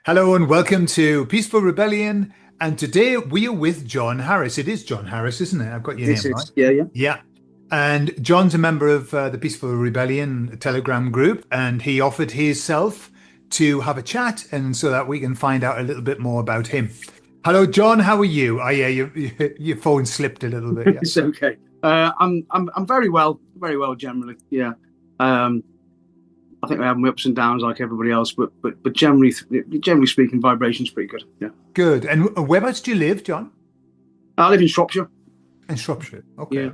Hello and welcome to Peaceful Rebellion. And today we are with John Harris. It is John Harris, isn't it? I've got your This name right. is, yeah, yeah. Yeah. And John's a member of the Peaceful Rebellion Telegram group, and he offered himself to have a chat, and so that we can find out a little bit more about him. Hello, John. How are you? Oh, yeah, your phone slipped a little bit. Yeah. It's okay. I'm very well generally. Yeah. Um, I think I have my ups and downs like everybody else, but generally speaking, vibration's pretty good. Yeah. Good. And whereabouts do you live, John? I live in Shropshire. In Shropshire. Okay. Yeah.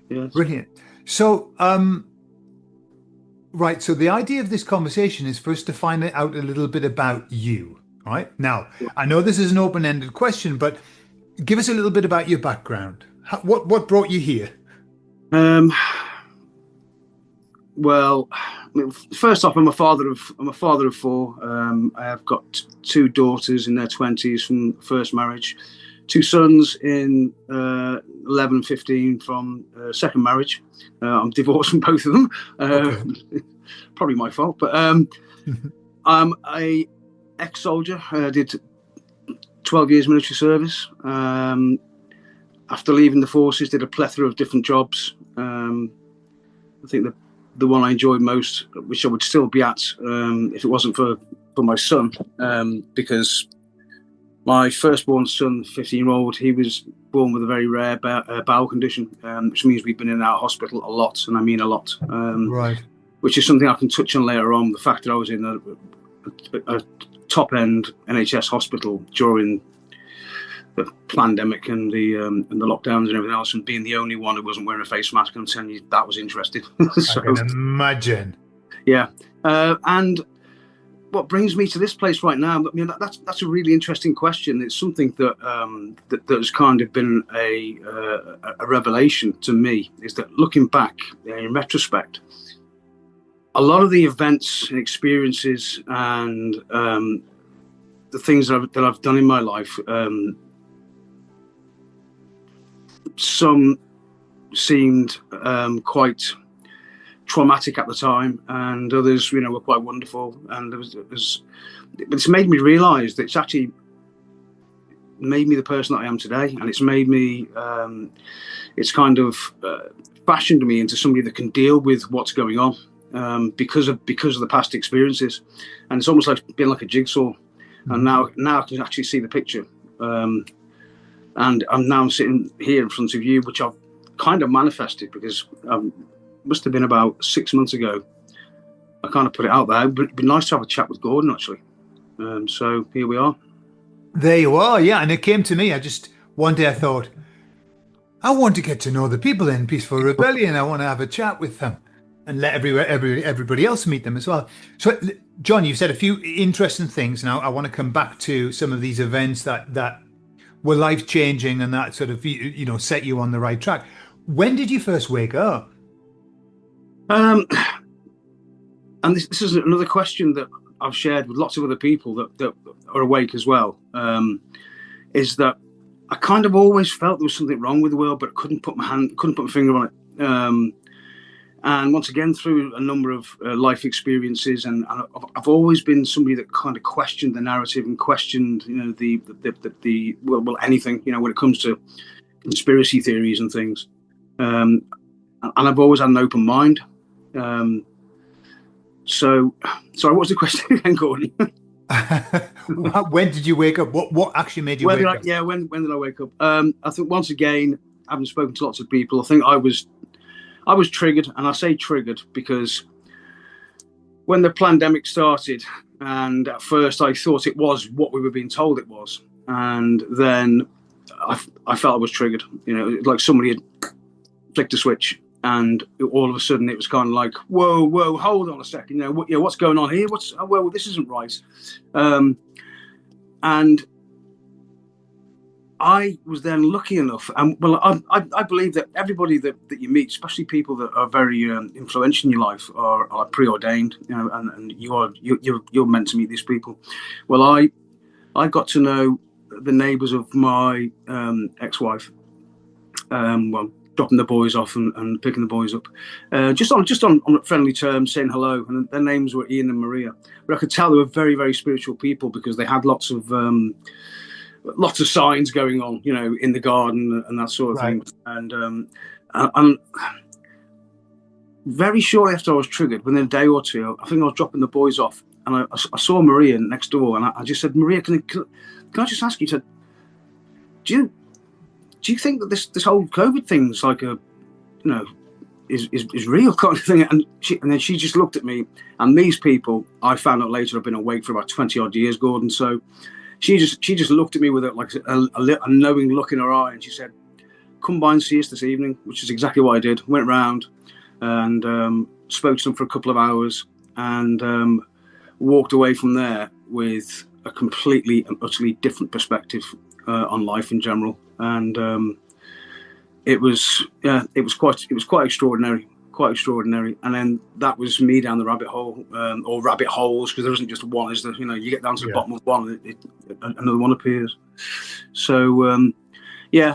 Yes. Brilliant. So, right. So the idea of this conversation is for us to find out a little bit about you. Right. Now, I know this is an open-ended question, but give us a little bit about your background. What brought you here? Um, well, first off, I'm a father of four. I have got two daughters in their 20s from first marriage, two sons in 11 and 15 from second marriage. I'm divorced from both of them. Okay. Probably my fault, but I'm a ex-soldier. I did 12 years military service. After leaving the forces, did a plethora of different jobs. I think the one I enjoyed most, which I would still be at if it wasn't for my son, because my firstborn son, 15-year-old, he was born with a very rare bowel condition, which means we've been in and out of hospital a lot, and I mean a lot. Right. Which is something I can touch on later on. The fact that I was in a top-end NHS hospital during the pandemic and the lockdowns and everything else, and being the only one who wasn't wearing a face mask, I'm telling you, that was interesting. I can imagine. Yeah. And what brings me to this place right now? I mean, that's a really interesting question. It's something that that has kind of been a revelation to me. Is that looking back in retrospect, a lot of the events and experiences and the things that I've done in my life, some seemed quite traumatic at the time, and others, were quite wonderful. And it's made me realise that it's actually made me the person that I am today, and it's made me, it's kind of fashioned me into somebody that can deal with what's going on. Because of the past experiences, and it's almost like being like a jigsaw. And now I can actually see the picture, and I'm now sitting here in front of you, which I've kind of manifested because must have been about 6 months ago. I kind of put it out there, but it'd be nice to have a chat with Gordon actually. So here we are. There you are. Yeah. And it came to me. One day I thought, I want to get to know the people in Peaceful Rebellion. I want to have a chat with them and let everybody else meet them as well. So, John, you've said a few interesting things. Now, I want to come back to some of these events that were life changing and that sort of set you on the right track. When did you first wake up? And this is another question that I've shared with lots of other people that are awake as well. Is that I kind of always felt there was something wrong with the world, but couldn't put my finger on it. And once again, through a number of life experiences, and I've always been somebody that kind of questioned the narrative and questioned, well, anything, when it comes to conspiracy theories and things. And I've always had an open mind. So, sorry, what was the question again, Gordon? When did you wake up? What actually made you wake up? Yeah, when did I wake up? I think once again, having spoken to lots of people, I think I was triggered, and I say triggered because when the pandemic started, and at first I thought it was what we were being told it was, and then I felt I was triggered. Like somebody had flicked a switch, and all of a sudden it was kind of like, whoa, hold on a second, what's going on here? Well, this isn't right, and I was then lucky enough, and I believe that everybody that you meet, especially people that are very influential in your life, are preordained, and you're meant to meet these people. Well, I got to know the neighbours of my ex-wife, dropping the boys off and picking the boys up, just on friendly terms, saying hello. And their names were Ian and Maria. But I could tell they were very, very spiritual people because they had lots of signs going on, in the garden and that sort of thing. And very shortly after I was triggered, within a day or two, I think I was dropping the boys off, and I saw Maria next door, and I just said, Maria, can I just ask you? He said, do you think that this whole COVID thing's like is real kind of thing? And then she just looked at me, and these people, I found out later, have been awake for about 20 odd years, Gordon. So she just looked at me with a knowing look in her eye, and she said, come by and see us this evening, which is exactly what I did. Went round and spoke to them for a couple of hours, and walked away from there with a completely and utterly different perspective on life in general. And it was quite extraordinary. And then that was me down the rabbit hole, or rabbit holes, because there isn't just one, is there? You get down to the bottom of one, another one appears. So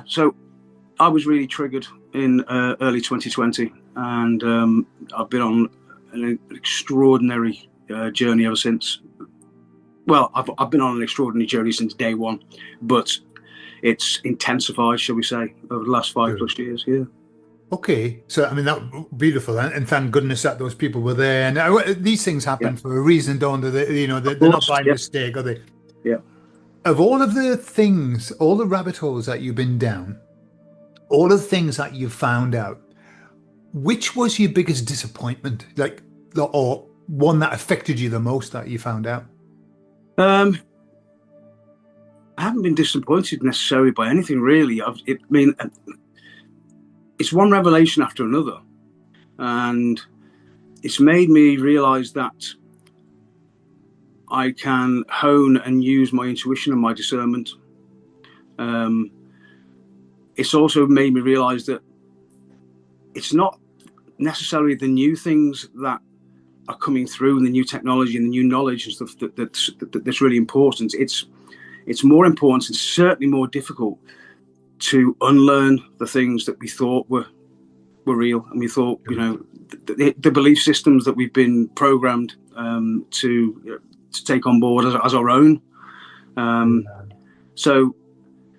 so I was really triggered in early 2020, and I've been on an extraordinary journey ever since. Well, I've been on an extraordinary journey since day one, but it's intensified, shall we say, over the last 5+ years. Yeah. Okay, so I mean, that beautiful, and thank goodness that those people were there. And these things happen for a reason, don't they? They're not by mistake, are they? Yeah. Of all of the things, all the rabbit holes that you've been down, all of the things that you found out, which was your biggest disappointment, or one that affected you the most that you found out? I haven't been disappointed necessarily by anything, really. It's one revelation after another, and it's made me realize that I can hone and use my intuition and my discernment. It's also made me realize that it's not necessarily the new things that are coming through, and the new technology and the new knowledge and stuff that's really important. It's more important and certainly more difficult to unlearn the things that we thought were real, and we thought, the belief systems that we've been programmed to take on board as our own. So,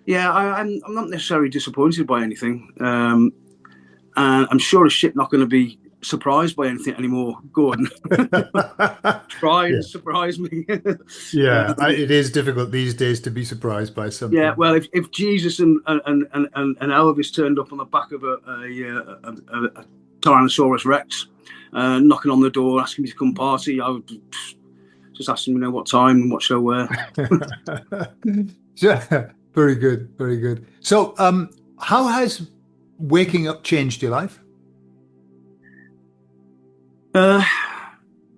yeah, I'm not necessarily disappointed by anything, and I'm sure as shit not going to be surprised by anything anymore, Gordon. Try and surprise me. It is difficult these days to be surprised by something. Yeah, well, if Jesus and Elvis turned up on the back of a Tyrannosaurus Rex, knocking on the door asking me to come party, I would just ask them, what time and what show wear. Yeah, very good, very good. So, how has waking up changed your life?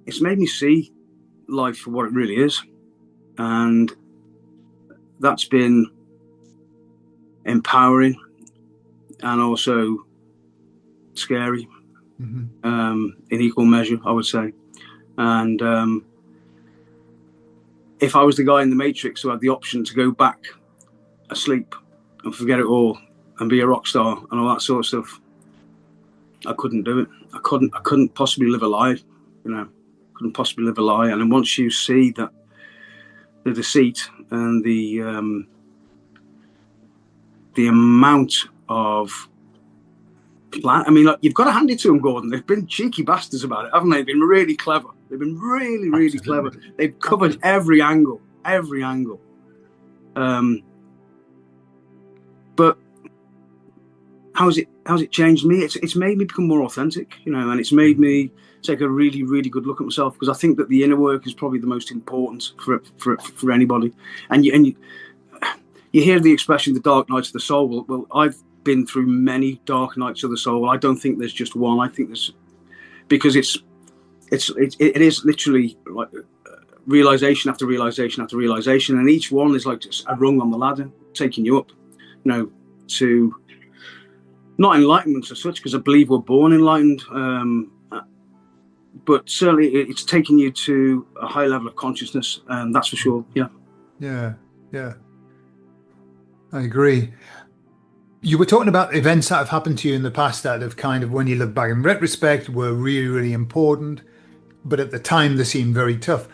It's made me see life for what it really is, and that's been empowering and also scary, in equal measure, I would say. And if I was the guy in the Matrix who had the option to go back asleep and forget it all and be a rock star and all that sort of stuff, I couldn't do it. I couldn't possibly live a lie, couldn't possibly live a lie. And then once you see that the deceit and the amount of plan, you've got to hand it to them, Gordon. They've been cheeky bastards about it, haven't they? They've been really clever. They've been really, really clever. They've covered every angle. But how's it changed me? It's made me become more authentic, and it's made me take a really, really good look at myself, because I think that the inner work is probably the most important for anybody. And you hear the expression, the dark nights of the soul. Well, I've been through many dark nights of the soul. I don't think there's just one. I think there's, because it is literally like realization after realization after realization, and each one is like just a rung on the ladder, taking you up, to not enlightenment as such, because I believe we're born enlightened, but certainly it's taking you to a high level of consciousness, and that's for sure. Yeah. I agree. You were talking about events that have happened to you in the past that have kind of, when you look back in retrospect, were really, really important, but at the time they seemed very tough.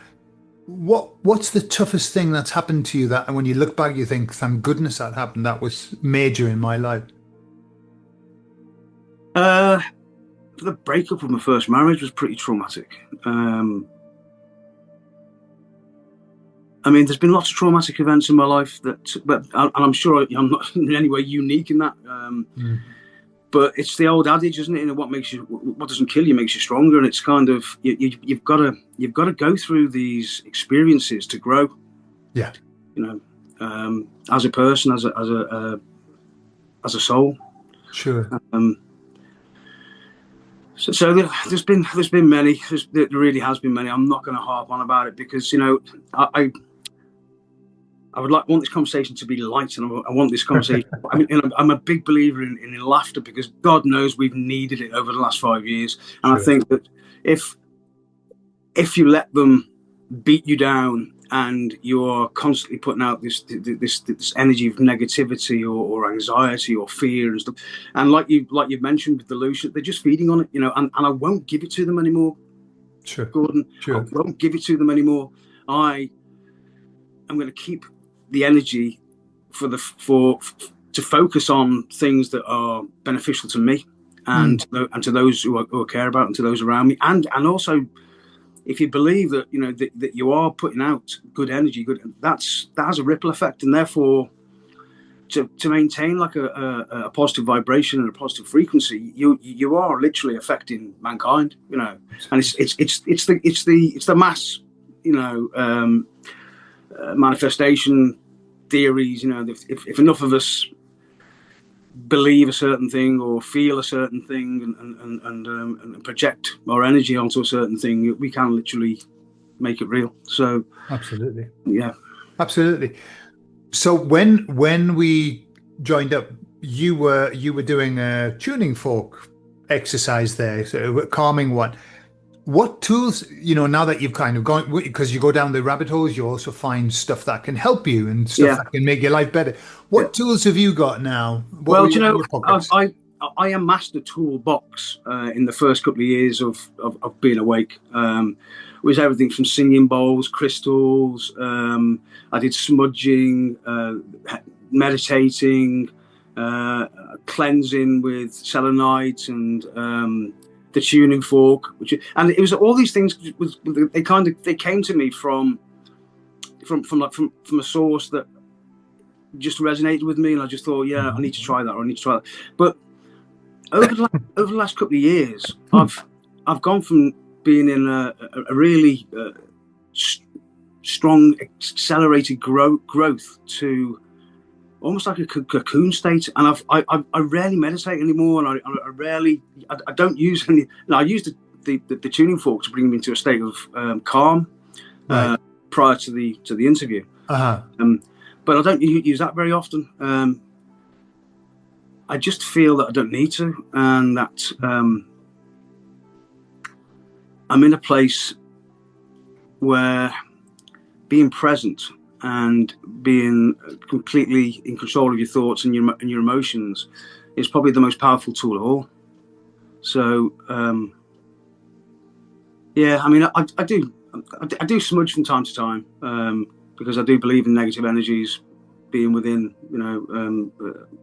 What's the toughest thing that's happened to you that, and when you look back, you think, thank goodness that happened. That was major in my life. The breakup of my first marriage was pretty traumatic. I mean, there's been lots of traumatic events in my life and I'm sure I'm not in any way unique in that. But it's the old adage, isn't it? You know, what doesn't kill you makes you stronger. And it's kind of, you've got to go through these experiences to grow. Yeah. You know, as a person, as a soul. Sure. So there's been many. There really has been many. I'm not going to harp on about it because, you know, I want this conversation to be light, and I want this conversation. I mean, you know, I'm a big believer in laughter because God knows we've needed it over the last 5 years, and sure. I think that if you let them beat you down and you're constantly putting out this energy of negativity or anxiety or fear and stuff, and like you've mentioned with the Lucian, they're just feeding on it, you know, and I won't give it to them anymore. Sure, Gordon. Sure. I won't give it to them anymore. I'm going to keep the energy to focus on things that are beneficial to me and to those who I care about and to those around me, and also, if you believe that, you know, that you are putting out good energy, that has a ripple effect, and therefore to maintain like a positive vibration and a positive frequency, you are literally affecting mankind, you know. And it's the mass, you know, manifestation theories, you know. If enough of us believe a certain thing or feel a certain thing and project our energy onto a certain thing, we can literally make it real. So absolutely, yeah, absolutely. So when we joined up, you were doing a tuning fork exercise there, so a calming one. What tools, you know, now that you've kind of gone, because you go down the rabbit holes, you also find stuff that can help you and stuff that can make your life better. What tools have you got now? Well, you know, I amassed a toolbox in the first couple of years of being awake. It was everything from singing bowls, crystals. I did smudging, meditating, cleansing with selenite and the tuning fork, and it was all these things. They came to me from a source that just resonated with me, and I just thought, yeah, I need to try that, or I need to try that. But over the last couple of years, I've gone from being in a really strong, accelerated growth to almost like a cocoon state, and I rarely meditate anymore, and I don't use any. I use the tuning fork to bring me into a state of calm prior to the interview. But I don't use that very often. I just feel that I don't need to, and that I'm in a place where being present and being completely in control of your thoughts and your emotions is probably the most powerful tool of all. So yeah, I mean, I do smudge from time to time, because I do believe in negative energies being within, you know,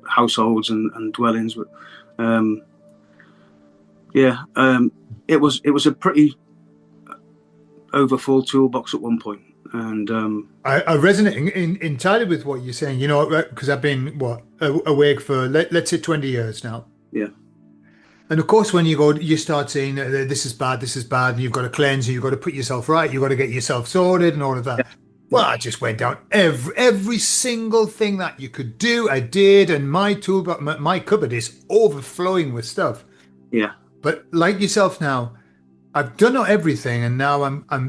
households and dwellings. But it was a pretty overfull toolbox at one point. And I resonate entirely with what you're saying, you know, because I've been awake for let's say 20 years now. Yeah. And of course, when you start saying this is bad, and you've got to cleanse, and you've got to put yourself right, you've got to get yourself sorted and all of that. Yeah. Well, I just went down every single thing that you could do. I did, and my cupboard is overflowing with stuff. Yeah. But like yourself now, I've done everything, and now I've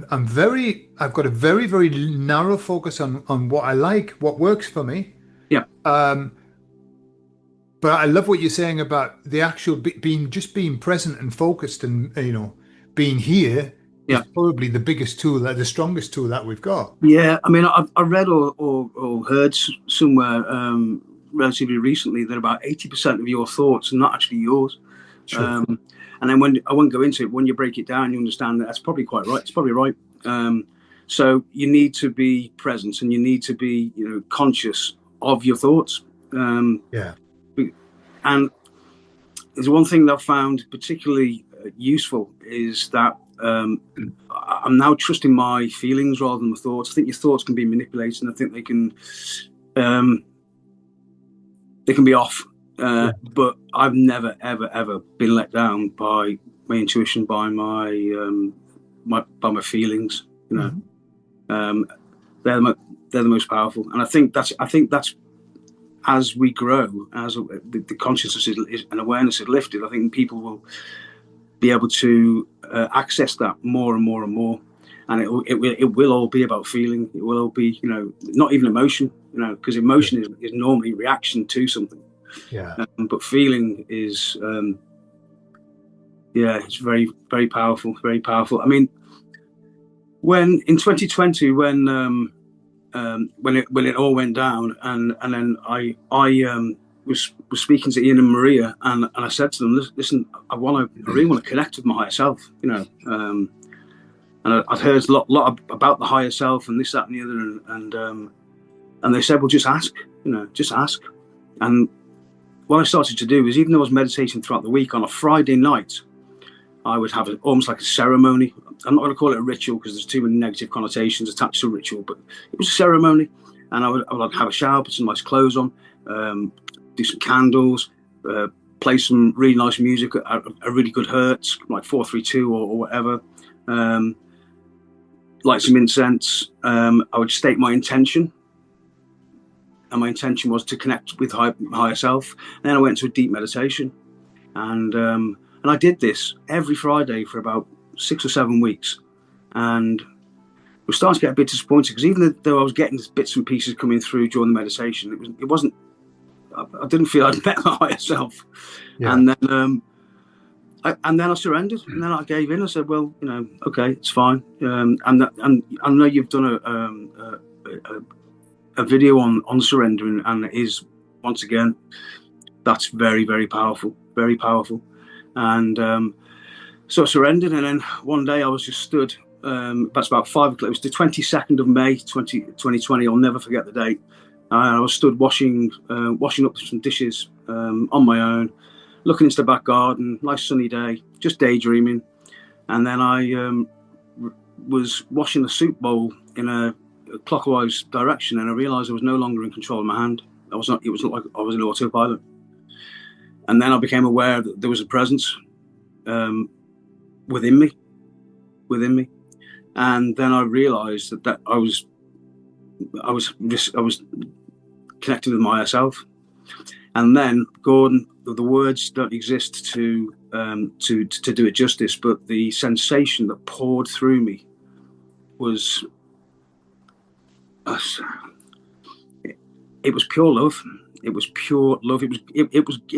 got a very, very narrow focus on what I like, what works for me. Yeah. But I love what you're saying about the actual being present and focused, and, you know, being here is probably the biggest tool, the strongest tool that we've got. Yeah. I mean, I read or heard somewhere relatively recently that about 80% of your thoughts are not actually yours. Sure. And then when I won't go into it, when you break it down, you understand that that's probably quite right. It's probably right. So you need to be present, and you need to be, conscious of your thoughts. Yeah. And there's one thing that I've found particularly useful is that I'm now trusting my feelings rather than my thoughts. I think your thoughts can be manipulated, and I think they can be off. But I've never, ever, ever been let down by my intuition, by my feelings. They're the most powerful, and I think that's as we grow, as the consciousness and awareness is lifted, I think people will be able to access that more and more and more, and it will all be about feeling. It will all be, not even emotion, because emotion is normally reaction to something. Yeah. But feeling is, it's very, very powerful, very powerful. I mean, when in 2020, when it all went down, and then I was speaking to Ian and Maria, and I said to them, listen, I really want to connect with my higher self, and I'd heard a lot about the higher self and this, that, and the other, and they said, well, just ask, just ask. And what I started to do is, even though I was meditating throughout the week, on a Friday night, I would have almost like a ceremony. I'm not going to call it a ritual because there's too many negative connotations attached to ritual, but it was a ceremony. And I would have a shower, put some nice clothes on, do some candles, play some really nice music, a really good hertz, like 432 or whatever, light some incense. I would state my intention. And my intention was to connect with higher self. And then I went to a deep meditation. And I did this every Friday for about 6 or 7 weeks. And we started to get a bit disappointed, because even though I was getting bits and pieces coming through during the meditation, it wasn't, I didn't feel I'd met my higher self. Yeah. And then I surrendered, and then I gave in. I said, well, okay, it's fine. And I know you've done a video on surrendering, and it is, once again, that's very, very powerful, very powerful. And so I surrendered, and then one day I was just stood, that's about 5 o'clock, it was the 22nd of May 2020, I'll never forget the date. I was stood washing up some dishes on my own, looking into the back garden, nice sunny day, just daydreaming. And then I was washing a soup bowl in a clockwise direction, and I realized I was no longer in control of my hand. It was like I was in autopilot. And then I became aware that there was a presence within me. And then I realized that I was connected with my higher self. And then, Gordon, the words don't exist to do it justice, but the sensation that poured through me was, it was pure love. It was pure love. It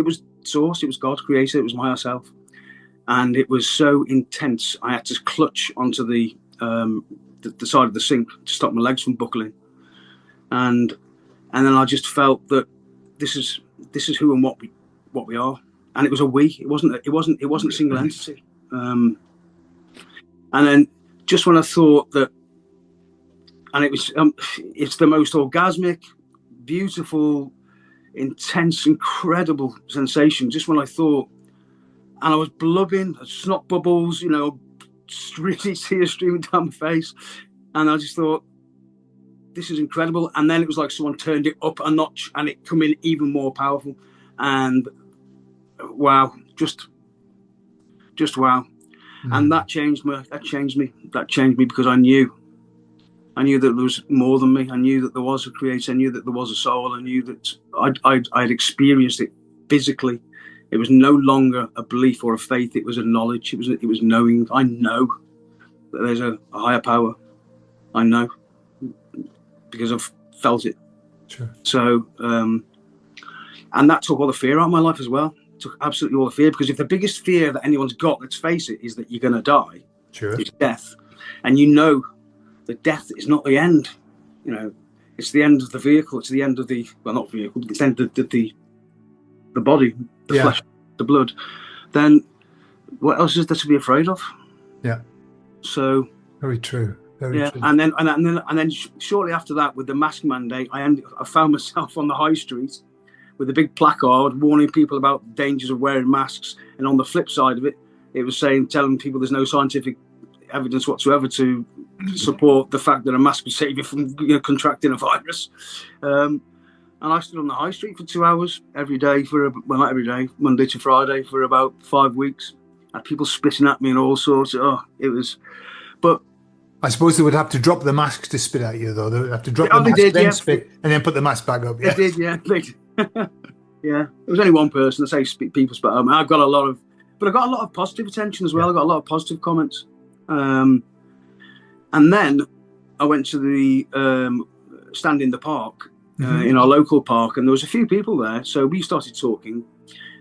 was source. It was God, creator. It was my higher self, and it was so intense. I had to clutch onto the side of the sink to stop my legs from buckling, and then I just felt that this is who and what we are. And it was a we. It wasn't a single entity. And then just when I thought that, and it was it's the most orgasmic, beautiful, intense, incredible sensation. Just when I thought, and I was blubbing, snot bubbles, really tears streaming down my face, and I just thought, this is incredible. And then it was like someone turned it up a notch, and it come in even more powerful. And wow, just wow. And that changed me. That changed me because I knew that there was more than me. I knew that there was a creator. I knew that there was a soul. I knew that I'd experienced it physically. It was no longer a belief or a faith. It was a knowledge. It was knowing. I know that there's a higher power. I know because I've felt it. Sure. So, and that took all the fear out of my life as well. It took absolutely all the fear, because if the biggest fear that anyone's got, let's face it, is that you're going to die. Sure. It's death, and that death is not the end. it's the end of the vehicle. It's the end of the, well, not vehicle, it's the end of the body, the flesh, the blood. Then what else is there to be afraid of? Yeah. So very true. Very true. And then shortly after that, with the mask mandate, I found myself on the high street with a big placard warning people about dangers of wearing masks. And on the flip side of it, it was telling people there's no scientific evidence whatsoever to support the fact that a mask will save you from contracting a virus. And I stood on the high street for 2 hours every day not every day, Monday to Friday for about 5 weeks. And people spitting at me and all sorts. But I suppose they would have to drop the mask to spit at you, though. They would have to drop the mask, then spit, and then put the mask back up. Yeah. They did, yeah. Yeah. It was only one person. I say people spit at me. I got a lot of positive attention as well. Yeah. I got a lot of positive comments. And then I went to the stand in the park, in our local park, and there was a few people there. So we started talking.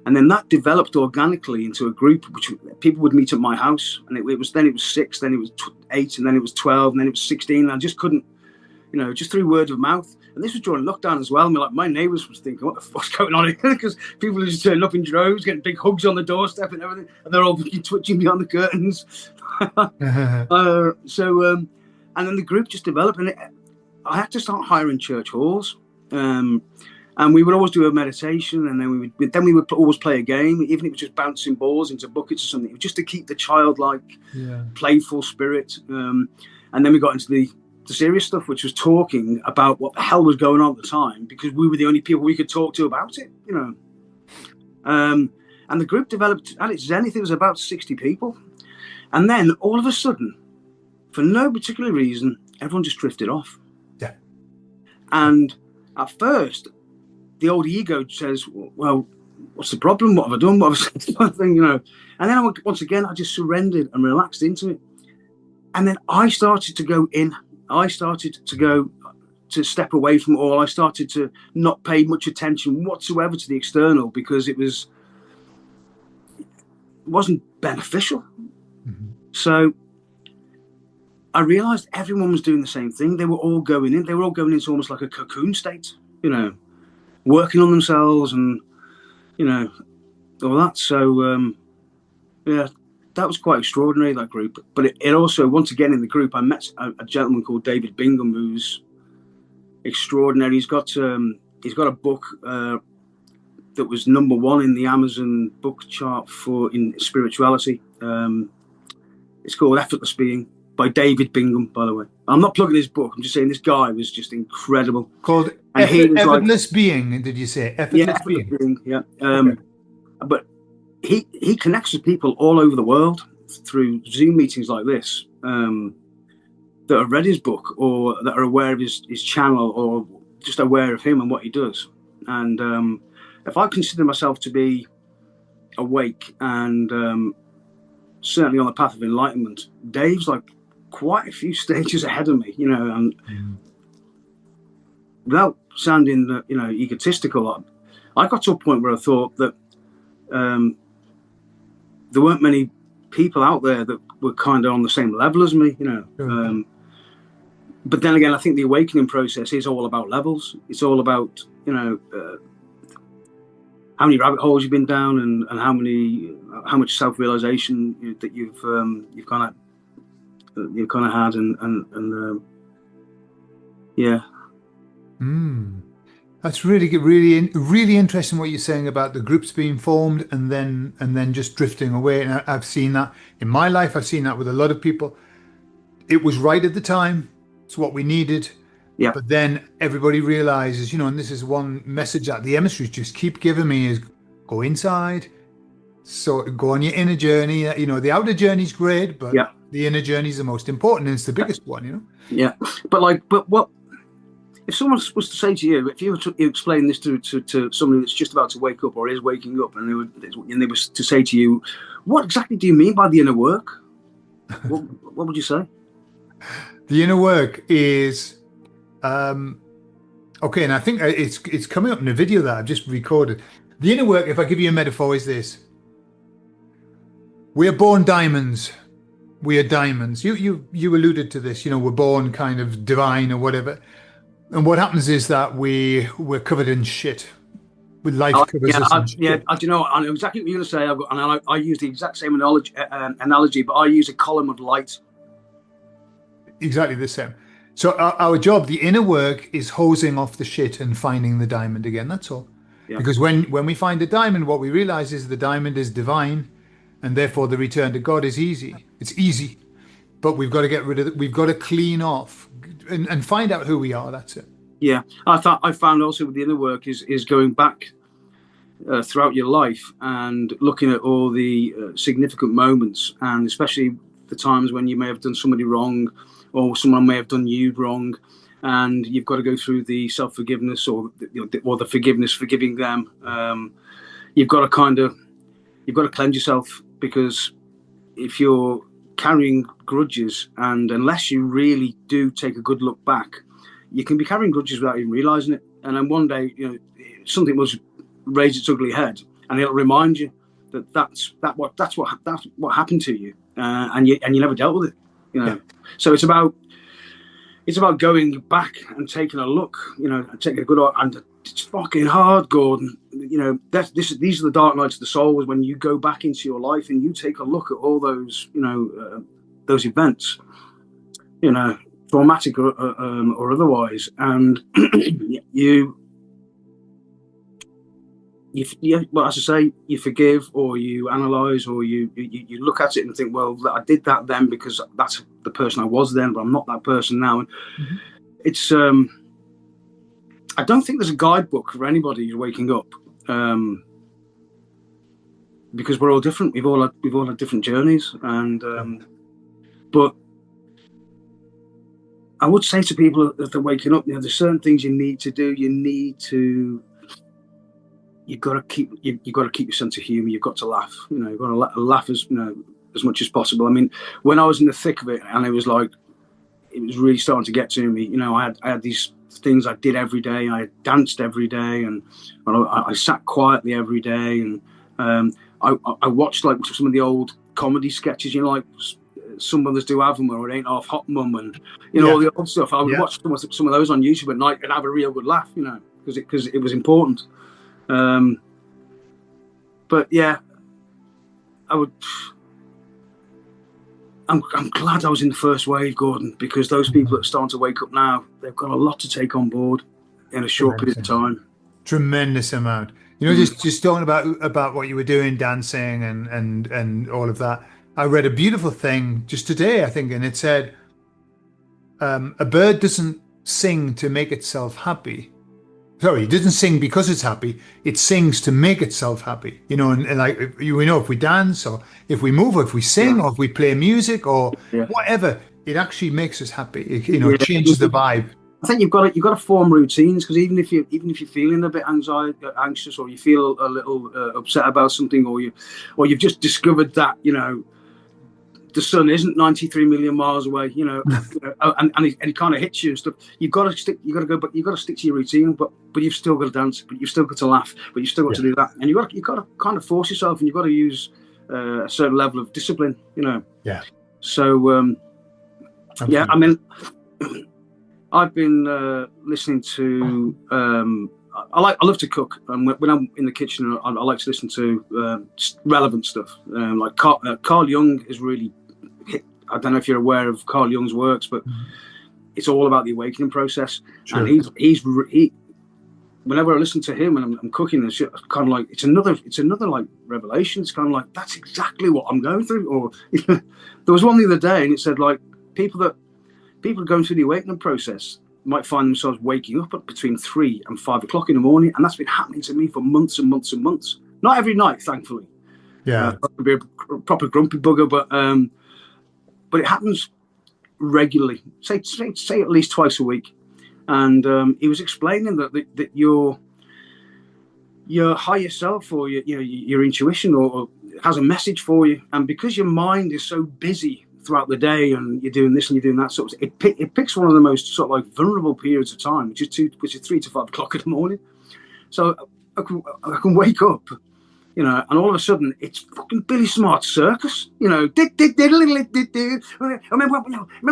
And then that developed organically into a group, which people would meet at my house. And it was 6, then it was 8, and then it was 12, and then it was 16. And I just couldn't, just through word of mouth. And this was during lockdown as well. My neighbours was thinking, what the fuck's going on here? Because people are just turning up in droves, getting big hugs on the doorstep and everything. And they're all twitching behind the curtains. And then the group just developed. And I had to start hiring church halls. And we would always do a meditation, and then we would always play a game, even if it was just bouncing balls into buckets or something, just to keep the childlike, playful spirit. And then we got into the serious stuff, which was talking about what the hell was going on at the time, because we were the only people we could talk to about it, And the group developed at its zenith. It was about 60 people, and then all of a sudden, for no particular reason, everyone just drifted off. Yeah. And at first, the old ego says, well, what's the problem? What have I done? What have I done? And then once again, I just surrendered and relaxed into it. And then I started to go in. I started to step away from it all. I started to not pay much attention whatsoever to the external, because it wasn't beneficial. Mm-hmm. So I realized everyone was doing the same thing. They were all going in. They were all going into almost like a cocoon state, working on themselves and, all that. So, that was quite extraordinary, that group. But it also, once again, in the group, I met a gentleman called David Bingham, who's extraordinary. He's got a book that was #1 in the Amazon book chart in spirituality. It's called Effortless Being, by David Bingham, by the way. I'm not plugging his book. I'm just saying this guy was just incredible. Called Effortless Being, did you say? Effortless Being. Yeah. Okay. But he connects with people all over the world through Zoom meetings like this, that have read his book or that are aware of his channel or just aware of him and what he does. And if I consider myself to be awake and certainly on the path of enlightenment, Dave's like quite a few stages ahead of me, and without sounding, egotistical, I got to a point where I thought that there weren't many people out there that were kind of on the same level as me, Sure. But then again, I think the awakening process is all about levels. It's all about, how many rabbit holes you've been down and how much self-realization that you've kind of had and yeah. That's really good, really interesting what you're saying about the groups being formed and then just drifting away. And I've seen that in my life. I've seen that with a lot of people. It was right at the time. It's what we needed. Yeah. But then everybody realizes, and this is one message that the emissaries just keep giving me is go inside. So go on your inner journey. The outer journey is great, but the inner journey is the most important, and it's the biggest one, Yeah. But what if someone was to say to you, if you were to explain this to somebody that's just about to wake up or is waking up, and they were to say to you, what exactly do you mean by the inner work? What would you say? The inner work is okay, and I think it's coming up in a video that I've just recorded. The inner work, if I give you a metaphor, is this: we are born diamonds. We are diamonds. You alluded to this. We're born kind of divine or whatever. And what happens is that we're covered in shit. With life covers us in shit. Do you know what? I know exactly what you're going to say. I use the exact same analogy, but I use a column of light. Exactly the same. So our job, the inner work, is hosing off the shit and finding the diamond again. That's all. Yeah. Because when we find the diamond, what we realize is the diamond is divine, and therefore the return to God is easy. It's easy, but we've got to get rid of it. We've got to clean off and find out who we are. That's it. Yeah, I found also with the inner work is going back throughout your life and looking at all the significant moments, and especially the times when you may have done somebody wrong, or someone may have done you wrong, and you've got to go through the self-forgiveness or the forgiveness, forgiving them. You've got to cleanse yourself, because if you're carrying grudges, and unless you really do take a good look back, you can be carrying grudges without even realizing it. And then one day, something will raise its ugly head, and it'll remind you that's what happened to you, and you never dealt with it. Yeah. So it's about going back and taking a look, and taking a good look. And it's fucking hard, Gordon. These are the dark nights of the soul, is when you go back into your life and you take a look at all those, those events, traumatic or otherwise, and well, as I say, you forgive, or you analyze, or you look at it and think, well, I did that then because that's the person I was then, but I'm not that person now. And it's I don't think there's a guidebook for anybody who's waking up, because we're all different. We've all had different journeys, and but I would say to people that they're waking up, there's certain things you need to do. You've got to keep your sense of humor. You've got to laugh. You've got to laugh as much as possible. I mean, when I was in the thick of it, and it was really starting to get to me. I had these things I did every day. I danced every day, and I sat quietly every day, and I watched like some of the old comedy sketches. Like some mothers do have them, or it ain't half hot, mum, and all the old stuff. I would watch some of those on YouTube at night and have a real good laugh. Because it was important. But yeah, I'm glad I was in the first wave, Gordon, because those people that are starting to wake up now, they've got a lot to take on board in a short period of time. Tremendous amount. Just talking about what you were doing, dancing and all of that. I read a beautiful thing just today, I think, and it said, a bird doesn't sing to make itself happy. Sorry, it doesn't sing because it's happy. It sings to make itself happy. And like, if we dance, or if we move, or if we sing, or if we play music, or whatever, it actually makes us happy. It changes the vibe. I think you've got to form routines, because even if you're feeling a bit anxious, or you feel a little upset about something, or you've just discovered that the sun isn't 93 million miles away, and it kind of hits you and stuff. You've got to stick to your routine, but you've still got to dance, but you've still got to laugh, but you've still got to do that, and you've got to kind of force yourself, and you've got to use a certain level of discipline, Yeah. So I mean, I've been listening to. I love to cook, and when I'm in the kitchen, I like to listen to relevant stuff. Like Carl Jung is really. I don't know if you're aware of Carl Jung's works, but it's all about the awakening process. Sure. And he whenever I listen to him and I'm cooking and shit, kind of like it's another like revelation. It's kind of like, that's exactly what I'm going through. Or there was one the other day, and it said like people going through the awakening process might find themselves waking up at between 3 and 5 o'clock in the morning, and that's been happening to me for months and months and months. Not every night, thankfully. Yeah, I could be a proper grumpy bugger, but it happens regularly. Say at least twice a week. And he was explaining that your higher self, or your intuition, or has a message for you, and because your mind is so busy throughout the day, and you're doing this and you're doing that sort of, it picks one of the most sort of like vulnerable periods of time, which is 3 to 5 o'clock in the morning. So I can wake up you know, and all of a sudden it's fucking Billy Smart's circus, you know. Remember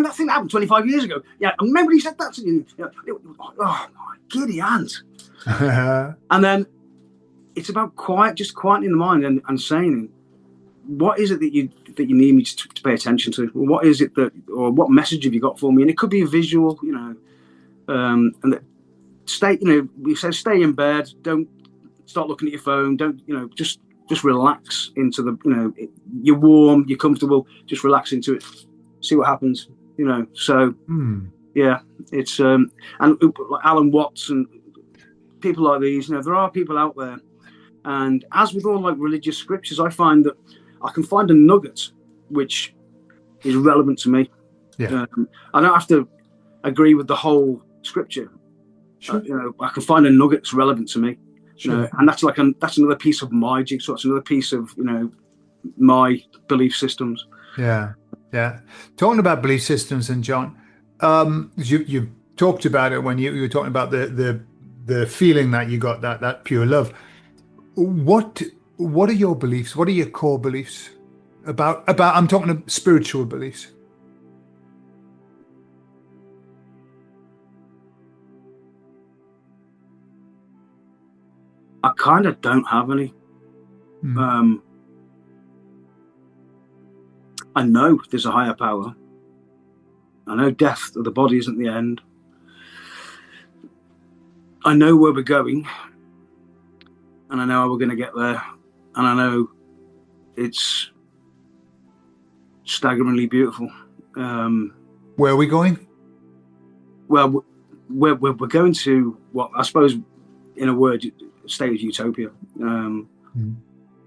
that thing that happened 25 years ago? Yeah, I remember he said that to you. Oh my giddy aunt. And then it's about just quieting the mind and saying, what is it that you need me to pay attention to? What is it or what message have you got for me? And it could be a visual, you know, and that stay, you know, we say stay in bed, don't start looking at your phone, don't, you know, just relax into the, you know, you're warm, you're comfortable, just relax into it, see what happens, you know. So yeah, it's and Alan Watts and people like these, you know, there are people out there, and as with all like religious scriptures, I find that I can find a nugget which is relevant to me. Yeah. I don't have to agree with the whole scripture. Sure. You know, I can find a nugget that's relevant to me. Sure. You know, and that's like that's another piece of my jigsaw. It's another piece of, you know, my belief systems. Yeah, yeah. Talking about belief systems, and John, you talked about it when you were talking about the feeling that you got, that pure love. What are your beliefs? What are your core beliefs about? I'm talking about spiritual beliefs. I kind of don't have any. I know there's a higher power. I know death of the body isn't the end. I know where we're going, and I know how we're going to get there, and I know it's staggeringly beautiful. Where are we going? Well, we're going to what I suppose, in a word, state of utopia,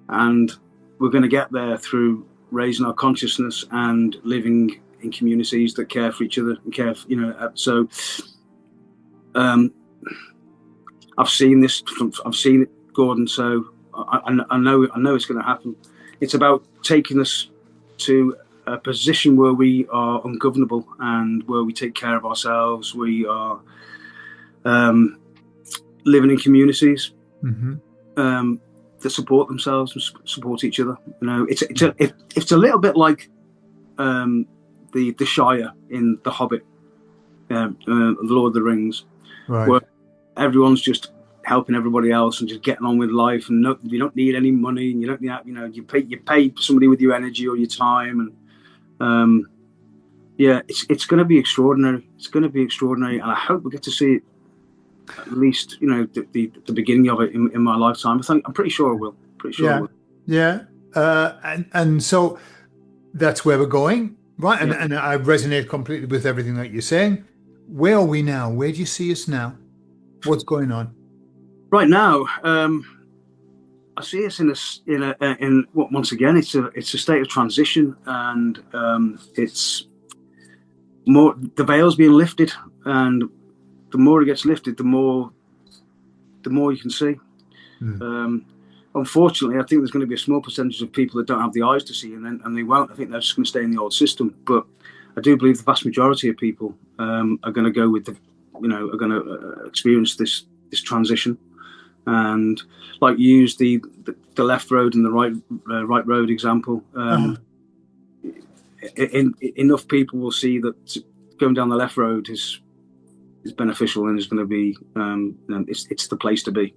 and we're going to get there through raising our consciousness and living in communities that care for each other and care for, you know. So I've seen this, I've seen it, Gordon. So I know it's going to happen. It's about taking us to a position where we are ungovernable and where we take care of ourselves. We are living in communities that support themselves and support each other. You know, it's a little bit like the Shire in The Hobbit, The Lord of the Rings, right, where everyone's just helping everybody else and just getting on with life, and you don't need any money, and you don't need, you know, you pay somebody with your energy or your time, and yeah, it's going to be extraordinary. It's going to be extraordinary, and I hope we get to see it, at least, you know, the beginning of it in my lifetime. I'm pretty sure I will. Pretty sure I will. Yeah. And so that's where we're going, right? And I resonate completely with everything that you're saying. Where are we now? Where do you see us now? What's going on right now? I see us in once again, it's a state of transition, and it's more, the veil's being lifted, and the more it gets lifted, the more you can see. Unfortunately, I think there's going to be a small percentage of people that don't have the eyes to see, and they won't. I think they're just going to stay in the old system. But I do believe the vast majority of people are going to go with are going to experience this transition, and like you use the left road and the right road example. Enough people will see that going down the left road is beneficial and is going to be it's the place to be.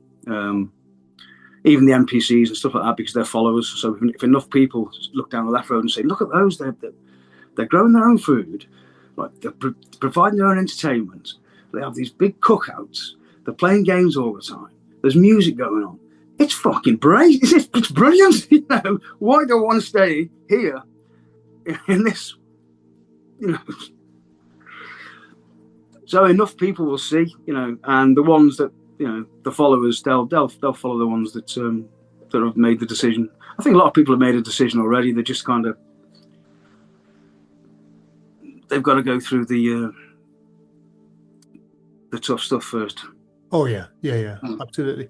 Even the NPCs and stuff like that, because they're followers. So if enough people look down the left road and say, "Look at those! They're growing their own food, right? They're providing their own entertainment. They have these big cookouts. They're playing games all the time. There's music going on. It's fucking brilliant! It's brilliant! You know, why do I want to stay here in this? You know." So enough people will see, you know, and the ones that, you know, the followers, they'll follow the ones that have made the decision. I think a lot of people have made a decision already. They're just kind of, they've got to go through the tough stuff first. Oh yeah, absolutely.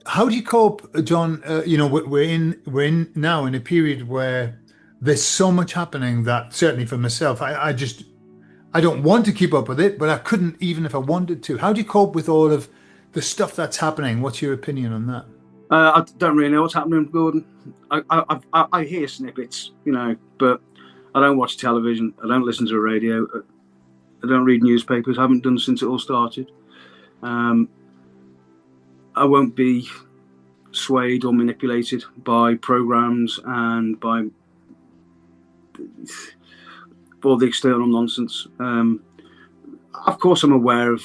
How do you cope, John? You know, we're in now in a period where there's so much happening that certainly for myself, I don't want to keep up with it, but I couldn't even if I wanted to. How do you cope with all of the stuff that's happening? What's your opinion on that? I don't really know what's happening, Gordon. I hear snippets, but I don't watch television. I don't listen to the radio. I don't read newspapers. I haven't done since it all started. I won't be swayed or manipulated by programs and by all the external nonsense. Of course, I'm aware of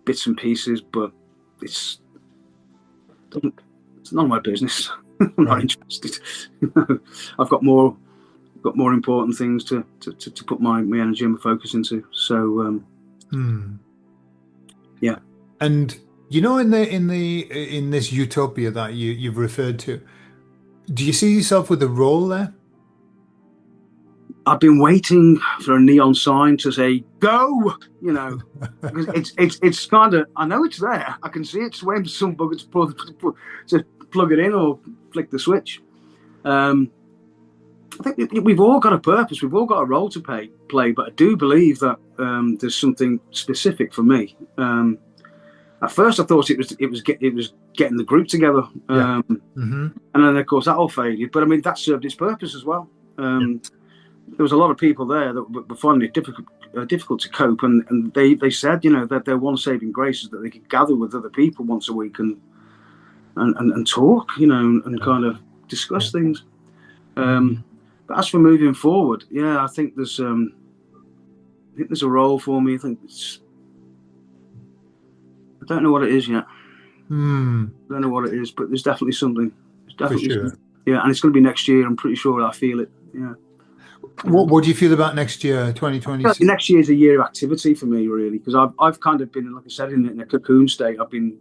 bits and pieces, but it's none of my business. I'm not interested. I've got more important things to put my energy and my focus into. So, yeah. And in this utopia that you've referred to, do you see yourself with a role there? I've been waiting for a neon sign to say go, because it's kind of, I know it's there. I can see it. Just waiting for some bugger to plug it in or flick the switch. I think we've all got a purpose. We've all got a role to play. But I do believe that there's something specific for me. At first, I thought it was getting the group together, and then of course that all faded. But I mean, that served its purpose as well. There was a lot of people there that were finding it difficult to cope, and they said, that their one saving grace is that they could gather with other people once a week and talk, and kind of discuss things. But as for moving forward, I think there's a role for me. I don't know what it is yet. I don't know what it is, but there's definitely something. There's definitely for sure. something. Yeah, and it's going to be next year. I'm pretty sure I feel it. Yeah. What do you feel about next year, 2026? Next year is a year of activity for me, really, because I've kind of been, like I said, in a cocoon state. I've been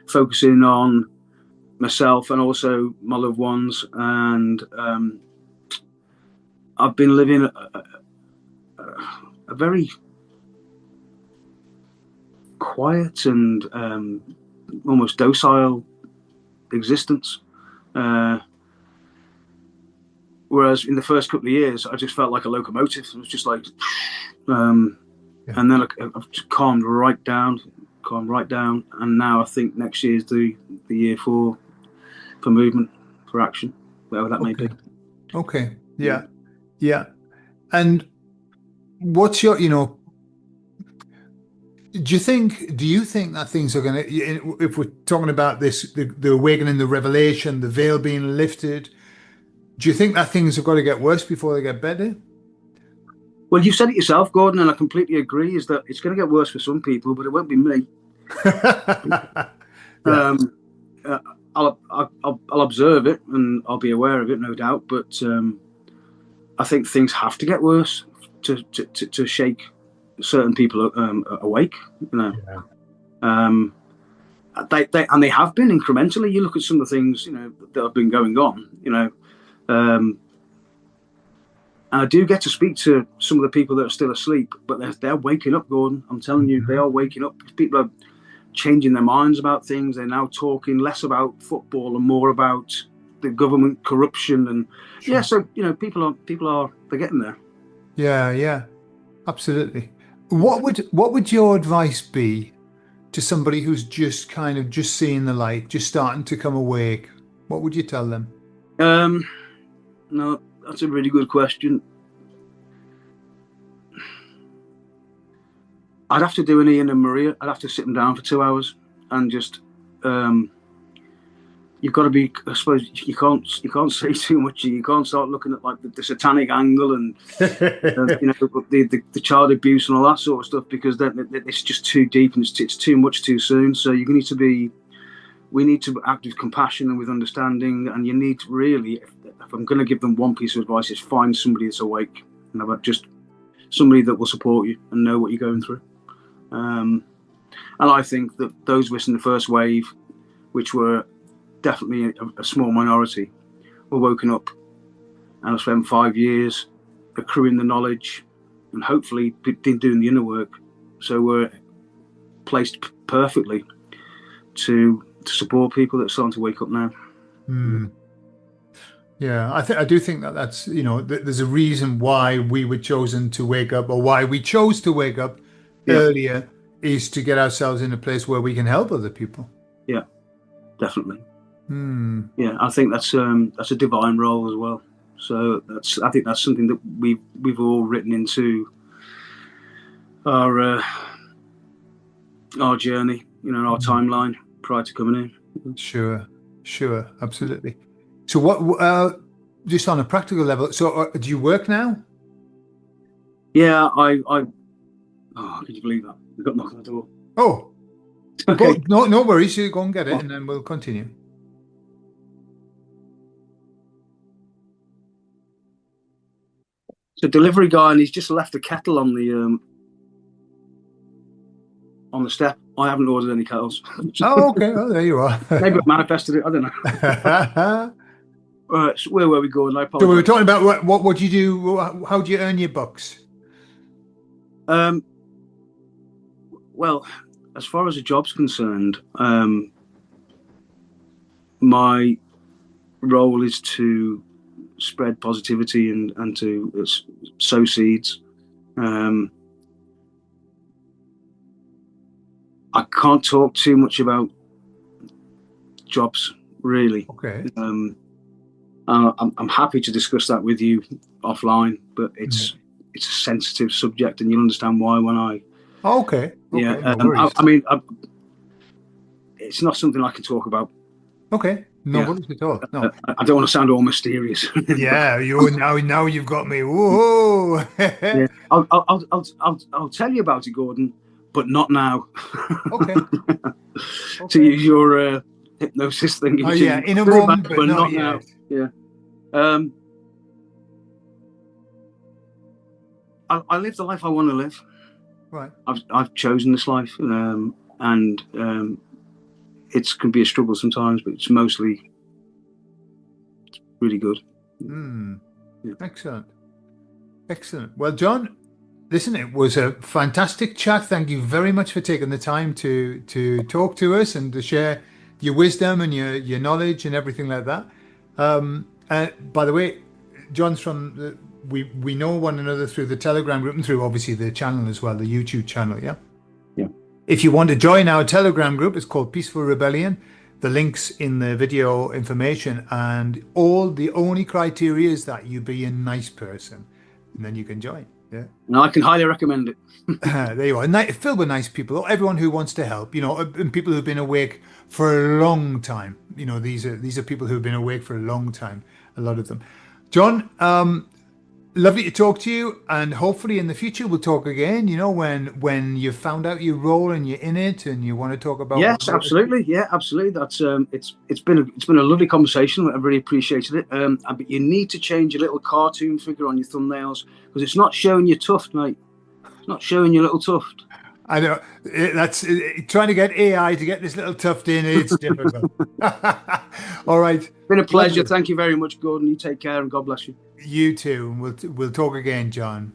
focusing on myself and also my loved ones, and I've been living a very quiet and almost docile existence. Whereas in the first couple of years, I just felt like a locomotive. It was just like, and then I've just calmed right down. And now I think next year is the year for movement, for action, whatever that may be. Okay. Yeah. And what's your, do you think that things are going to, if we're talking about this, the awakening, the revelation, the veil being lifted, do you think that things have got to get worse before they get better? Well, you've said it yourself, Gordon, and I completely agree, is that it's going to get worse for some people, but it won't be me. I'll observe it and I'll be aware of it, no doubt, but I think things have to get worse to shake certain people awake, they have been incrementally. You look at some of the things that have been going on, and I do get to speak to some of the people that are still asleep, but they're waking up, Gordon. I'm telling you, they are waking up. People are changing their minds about things. They're now talking less about football and more about the government corruption, and so people are they're getting there. Yeah, absolutely. What would your advice be to somebody who's just seeing the light, just starting to come awake? What would you tell them? No, that's a really good question. I'd have to do an Ian and Maria. I'd have to sit them down for 2 hours and just you've got to be, I suppose you can't say too much. You can't start looking at like the satanic angle and the child abuse and all that sort of stuff, because then it's just too deep and it's too much too soon. So we need to act with compassion and with understanding, and you need to really, if I'm going to give them one piece of advice, is find somebody that's awake, just somebody that will support you and know what you're going through. And I think that those of us in the first wave, which were definitely a small minority, were woken up, and I spent 5 years accruing the knowledge and hopefully doing the inner work. So we're placed perfectly to support people that are starting to wake up now. Yeah, I do think that's there's a reason why we were chosen to wake up, or why we chose to wake up earlier, is to get ourselves in a place where we can help other people. Yeah, definitely. Yeah, I think that's a divine role as well. So I think that's something that we've all written into our journey, our timeline prior to coming in. Sure, absolutely. So what, just on a practical level, so do you work now? Yeah, oh, can you believe that? We got knocked on the door. Oh, Okay. no worries. You go and get it, and then we'll continue. It's a delivery guy, and he's just left a kettle on the step. I haven't ordered any kettles. Oh, okay. Oh, there you are. Maybe I manifested it. I don't know. So where were we going? I apologize. So we were talking about what do you do? How do you earn your bucks? Well, as far as a job's concerned, my role is to spread positivity and to sow seeds. I can't talk too much about jobs, really. Okay. I'm happy to discuss that with you offline, but it's a sensitive subject, and you'll understand why when I. Okay. Yeah. No I mean, it's not something I can talk about. Okay. No worries at all. No. I don't want to sound all mysterious. Yeah. Now you've got me. Whoa. Yeah. I'll tell you about it, Gordon, but not now. Okay. To use your hypnosis thing. Oh yeah, in a moment, but not now. yet. Yeah. I live the life I want to live. Right. I've chosen this life, and it can be a struggle sometimes, but it's mostly really good. Yeah. Excellent. Well, John, listen, it was a fantastic chat. Thank you very much for taking the time to talk to us and to share your wisdom and your knowledge and everything like that. By the way, John's from we know one another through the Telegram group and through obviously the channel as well, the YouTube channel. Yeah. Yeah. If you want to join our Telegram group, it's called Peaceful Rebellion. The link's in the video information, and the only criteria is that you be a nice person, and then you can join. Yeah. No, I can highly recommend it. There you are. Filled with nice people, everyone who wants to help, and people who've been awake for a long time. These are people who've been awake for a long time, a lot of them. John, lovely to talk to you, and hopefully in the future we'll talk again, when you've found out your role and you're in it and you want to talk about. Yes, absolutely. Yeah, absolutely. That's it's been a lovely conversation. I really appreciated it. But you need to change your little cartoon figure on your thumbnails, because it's not showing your tuft, mate. It's not showing your little tuft. I know, that's trying to get AI to get this little tuft in. It's difficult. All right. It's been a pleasure. Thank you very much, Gordon. You take care, and God bless you. You too. We'll talk again, John.